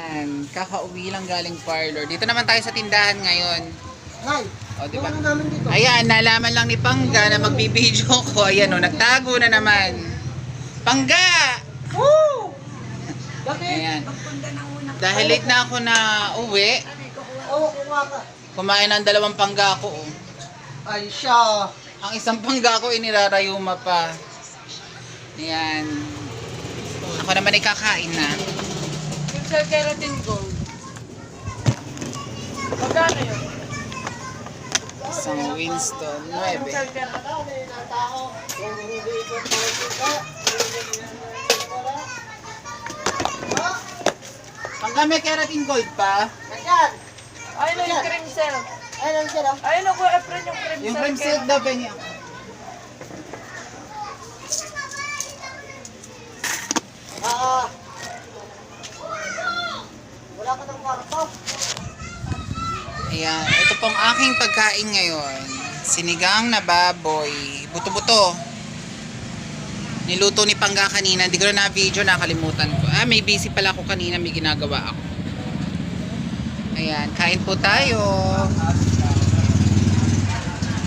Ayan, kakauwi lang galing parlor. Dito naman tayo sa tindahan ngayon. Ay, O, diba? ano namin dito? Ayan, nalaman lang ni Pangga na magbibideo ko. Ayan o, nagtago na naman. Pangga! Woo! Bakit? Ayan. Dahil late na ako na uwi, Oo, kuha ka. kumain ng 2 pangga ko. Oh. Ay, siya. Ang isang pangga ko inirarayuma pa. Ayan. Ako naman ay kakain na. Yung sa keratin gold. Magkano yun? Isang Winston, Yung 9. sa keratin. Ano, may natao. Kung hindi ko pa. Pangga, may keratin gold pa. Ayan. Ayun yung cream silk. Ayan ang sila. Ayun ang Kuya Efren yung cream silk. Yung cream silk daw ba niya? Wala ka ng kwarto. Ayan, ito pong aking pagkain ngayon. Sinigang na baboy. Buto-buto. Niluto ni Pangga kanina. Hindi ko na video, nakalimutan ko. May busy pala ako kanina. May ginagawa ako. Ayan, kain po tayo.